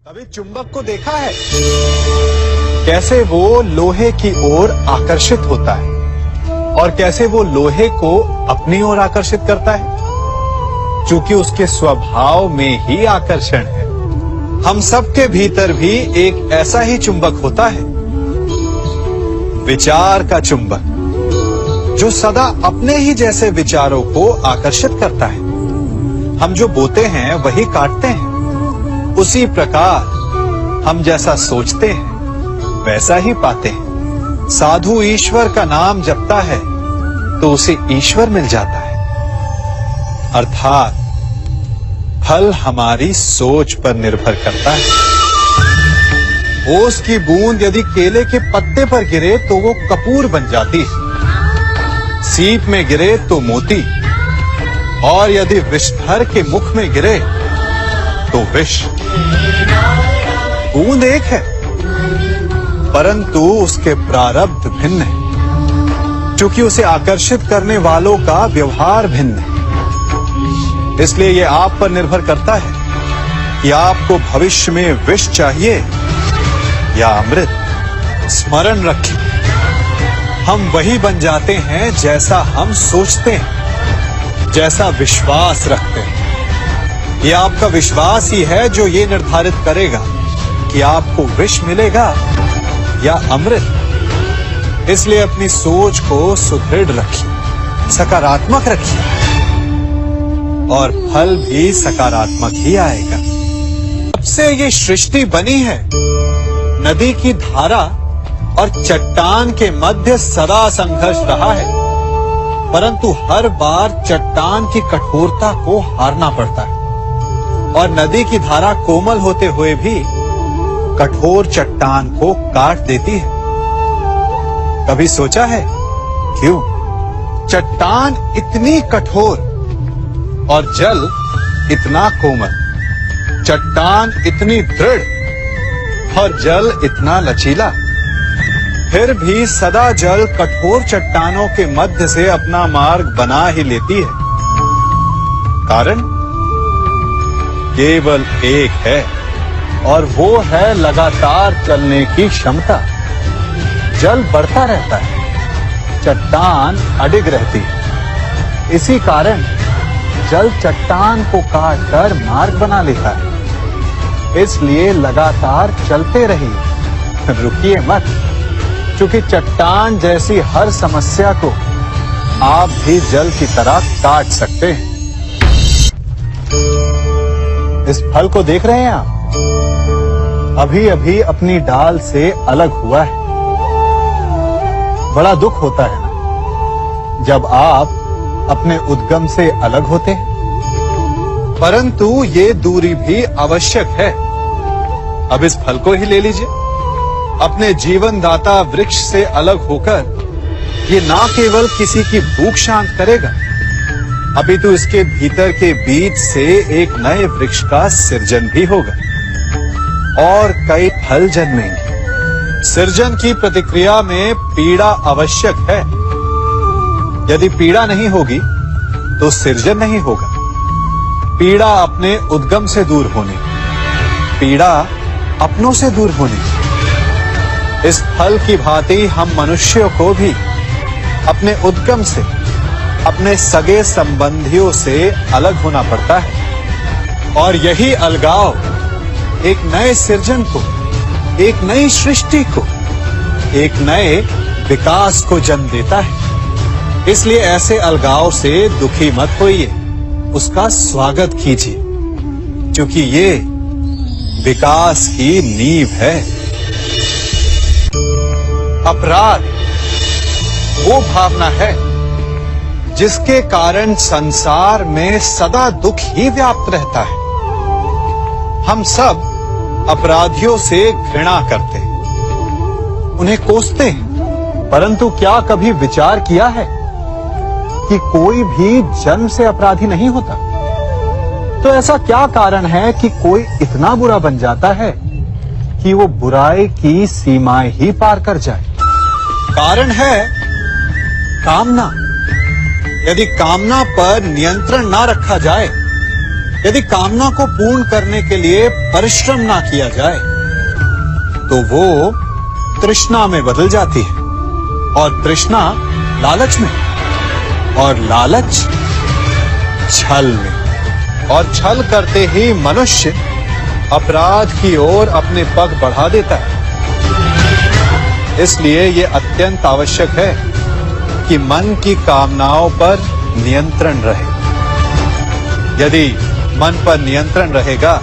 कभी चुंबक को देखा है कैसे वो लोहे की ओर आकर्षित होता है और कैसे वो लोहे को अपनी ओर आकर्षित करता है, क्योंकि उसके स्वभाव में ही आकर्षण है। हम सबके भीतर भी एक ऐसा ही चुंबक होता है, विचार का चुंबक, जो सदा अपने ही जैसे विचारों को आकर्षित करता है। हम जो बोते हैं वही काटते हैं। उसी प्रकार हम जैसा सोचते हैं वैसा ही पाते हैं। साधु ईश्वर का नाम जपता है तो उसे ईश्वर मिल जाता है। अर्थात फल हमारी सोच पर निर्भर करता है। ओस की बूंद यदि केले के पत्ते पर गिरे तो वो कपूर बन जाती है, सीप में गिरे तो मोती, और यदि विषधर के मुख में गिरे तो विष। बूंद एक है परंतु उसके प्रारब्ध भिन्न है, क्योंकि उसे आकर्षित करने वालों का व्यवहार भिन्न है। इसलिए यह आप पर निर्भर करता है कि आपको भविष्य में विष चाहिए या अमृत। स्मरण रखिए, हम वही बन जाते हैं जैसा हम सोचते हैं, जैसा विश्वास रखते हैं। यह आपका विश्वास ही है जो ये निर्धारित करेगा कि आपको विष मिलेगा या अमृत। इसलिए अपनी सोच को सुदृढ़ रखिए, सकारात्मक रखिए, और फल भी सकारात्मक ही आएगा। जब से ये सृष्टि बनी है, नदी की धारा और चट्टान के मध्य सदा संघर्ष रहा है, परंतु हर बार चट्टान की कठोरता को हारना पड़ता है, और नदी की धारा कोमल होते हुए भी कठोर चट्टान को काट देती है। कभी सोचा है क्यों चट्टान इतनी कठोर और जल इतना कोमल, चट्टान इतनी दृढ़ और जल इतना लचीला, फिर भी सदा जल कठोर चट्टानों के मध्य से अपना मार्ग बना ही लेती है? कारण केवल एक है, और वो है लगातार चलने की क्षमता। जल बढ़ता रहता है, चट्टान अडिग रहती है। इसी कारण जल चट्टान को काटकर मार्ग बना लेता है। इसलिए लगातार चलते रहिए, रुकिए मत, क्योंकि चट्टान जैसी हर समस्या को आप भी जल की तरह काट सकते हैं। इस फल को देख रहे हैं आप? अभी अभी अपनी डाल से अलग हुआ है। बड़ा दुख होता है ना जब आप अपने उद्गम से अलग होते हैं, परंतु ये दूरी भी आवश्यक है। अब इस फल को ही ले लीजिए। अपने जीवनदाता वृक्ष से अलग होकर ये ना केवल किसी की भूख शांत करेगा, अपितु इसके भीतर के बीज से एक नए वृक्ष का सृजन भी होगा और कई फल जन्मेंगे। सृजन की प्रतिक्रिया में पीड़ा आवश्यक है। यदि पीड़ा नहीं होगी तो सृजन नहीं होगा। पीड़ा अपने उद्गम से दूर होने, पीड़ा अपनों से दूर होने। इस फल की भांति हम मनुष्यों को भी अपने उद्गम से, अपने सगे संबंधियों से अलग होना पड़ता है, और यही अलगाव एक नए सृजन को, एक नई सृष्टि को, एक नए विकास को जन्म देता है। इसलिए ऐसे अलगाव से दुखी मत होइए, उसका स्वागत कीजिए, क्योंकि ये विकास की नींव है। अपराध वो भावना है जिसके कारण संसार में सदा दुख ही व्याप्त रहता है। हम सब अपराधियों से घृणा करते हैं, उन्हें कोसते हैं, परंतु क्या कभी विचार किया है कि कोई भी जन्म से अपराधी नहीं होता? तो ऐसा क्या कारण है कि कोई इतना बुरा बन जाता है कि वो बुराई की सीमाएं ही पार कर जाए? कारण है कामना। यदि कामना पर नियंत्रण ना रखा जाए यदि कामना को पूर्ण करने के लिए परिश्रम ना किया जाए तो वो तृष्णा में बदल जाती है, और तृष्णा लालच में, और लालच छल में, और छल करते ही मनुष्य अपराध की ओर अपने पग बढ़ा देता है। इसलिए ये अत्यंत आवश्यक है कि मन की कामनाओं पर नियंत्रण रहे। यदि मन पर नियंत्रण रहेगा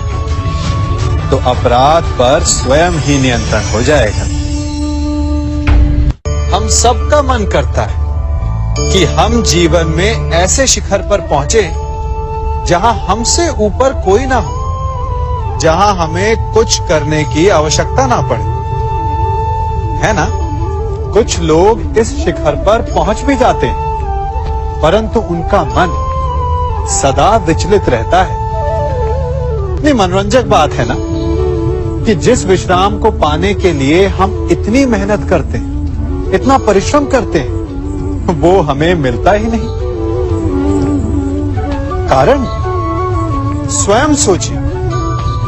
तो अपराध पर स्वयं ही नियंत्रण हो जाएगा। हम सबका मन करता है कि हम जीवन में ऐसे शिखर पर पहुंचे जहां हमसे ऊपर कोई ना हो, जहां हमें कुछ करने की आवश्यकता ना पड़े, है ना? कुछ लोग इस शिखर पर पहुंच भी जाते हैं, परंतु उनका मन सदा विचलित रहता है। इतनी मनोरंजक बात है ना कि जिस विश्राम को पाने के लिए हम इतनी मेहनत करते हैं, इतना परिश्रम करते हैं, वो हमें मिलता ही नहीं। कारण स्वयं सोचिए,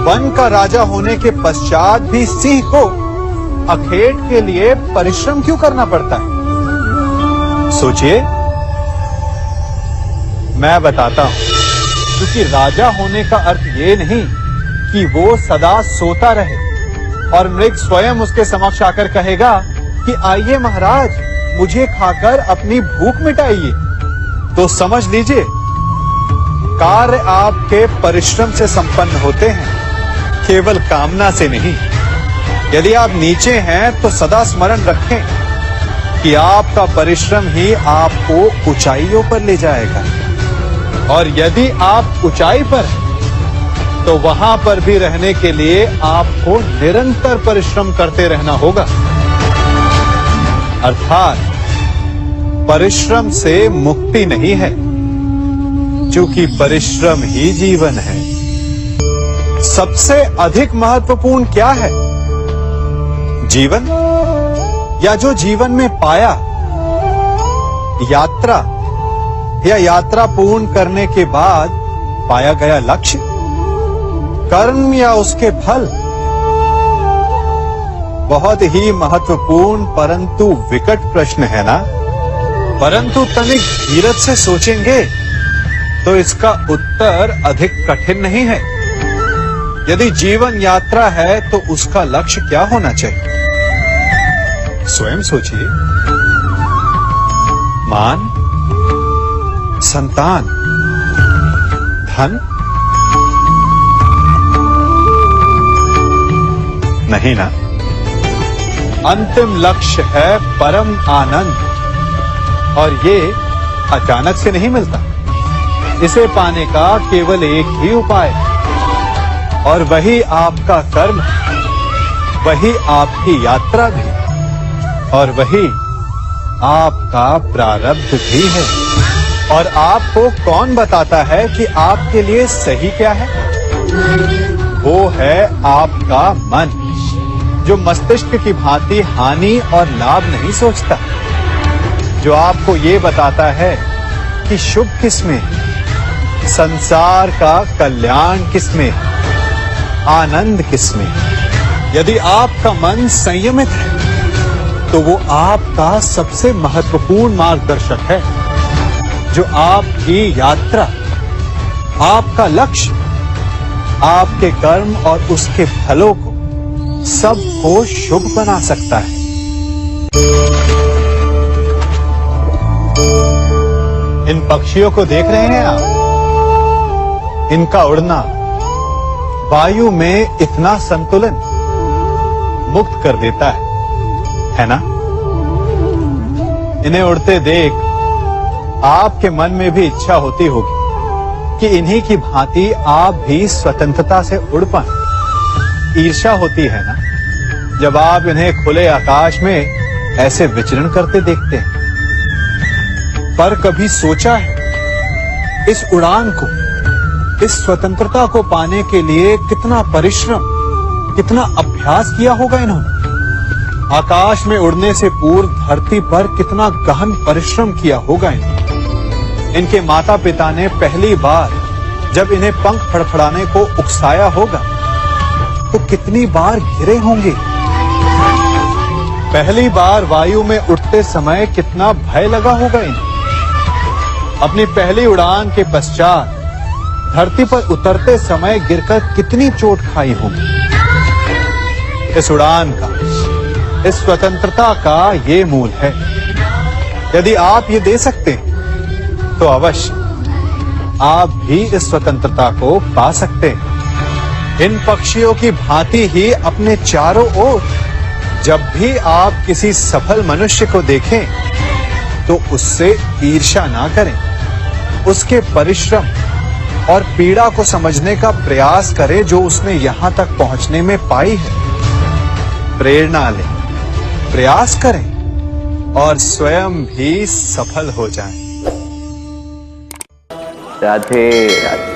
वन का राजा होने के पश्चात भी सिंह को अखेट के लिए परिश्रम क्यों करना पड़ता है? सोचिए, मैं बताता हूं। क्योंकि राजा होने का अर्थ ये नहीं कि वो सदा सोता रहे और मृग स्वयं उसके समक्ष आकर कहेगा कि आइए महाराज, मुझे खाकर अपनी भूख मिटाइए। तो समझ लीजिए, कार्य आपके परिश्रम से संपन्न होते हैं, केवल कामना से नहीं। यदि आप नीचे हैं तो सदा स्मरण रखें कि आपका परिश्रम ही आपको ऊंचाइयों पर ले जाएगा, और यदि आप ऊंचाई पर हैं तो वहां पर भी रहने के लिए आपको निरंतर परिश्रम करते रहना होगा। अर्थात परिश्रम से मुक्ति नहीं है, क्योंकि परिश्रम ही जीवन है। सबसे अधिक महत्वपूर्ण क्या है? जीवन, या जो जीवन में पाया, यात्रा, या यात्रा पूर्ण करने के बाद पाया गया लक्ष्य, कर्म या उसके फल? बहुत ही महत्वपूर्ण परंतु विकट प्रश्न है ना? परंतु तनिक धीरज से सोचेंगे तो इसका उत्तर अधिक कठिन नहीं है। यदि जीवन यात्रा है तो उसका लक्ष्य क्या होना चाहिए? स्वयं सोचिए। मान, संतान, धन? नहीं ना। अंतिम लक्ष्य है परम आनंद, और ये अचानक से नहीं मिलता। इसे पाने का केवल एक ही उपाय है, और वही आपका कर्म, वही आपकी यात्रा भी, और वही आपका प्रारब्ध भी है। और आपको कौन बताता है कि आपके लिए सही क्या है? वो है आपका मन, जो मस्तिष्क की भांति हानि और लाभ नहीं सोचता, जो आपको ये बताता है कि शुभ किसमें, संसार का कल्याण किसमें, आनंद किसमें। यदि आपका मन संयमित है तो वो आपका सबसे महत्वपूर्ण मार्गदर्शक है, जो आपकी यात्रा, आपका लक्ष्य, आपके कर्म और उसके फलों को सबको शुभ बना सकता है। इन पक्षियों को देख रहे हैं आप? इनका उड़ना वायु में इतना संतुलन मुक्त कर देता है ना? इन्हें उड़ते देख आपके मन में भी इच्छा होती होगी कि इन्हीं की भांति आप भी स्वतंत्रता से उड़ पाएं। ईर्ष्या होती है ना, जब आप इन्हें खुले आकाश में ऐसे विचरण करते देखते हैं। पर कभी सोचा है इस उड़ान को, इस स्वतंत्रता को पाने के लिए कितना परिश्रम, कितना अभ्यास किया होगा इन्होंने? आकाश में उड़ने से पूर्व धरती पर कितना गहन परिश्रम किया होगा इन्होंने। इनके माता पिता ने पहली बार जब इन्हें पंख फड़फड़ाने को उकसाया होगा तो कितनी बार गिरे होंगे। पहली बार वायु में उड़ते समय कितना भय लगा होगा इन्हें। अपनी पहली उड़ान के पश्चात धरती पर उतरते समय गिरकर कितनी चोट खाई होगी। इस उड़ान का, इस स्वतंत्रता का ये मूल है। यदि आप ये दे सकते हैं तो अवश्य आप भी इस स्वतंत्रता को पा सकते हैं। इन पक्षियों की भांति ही अपने चारों ओर जब भी आप किसी सफल मनुष्य को देखें तो उससे ईर्ष्या ना करें। उसके परिश्रम और पीड़ा को समझने का प्रयास करें जो उसने यहां तक पहुंचने में पाई है। प्रेरणा लें, प्रयास करें और स्वयं भी सफल हो जाएं। राधे राधे।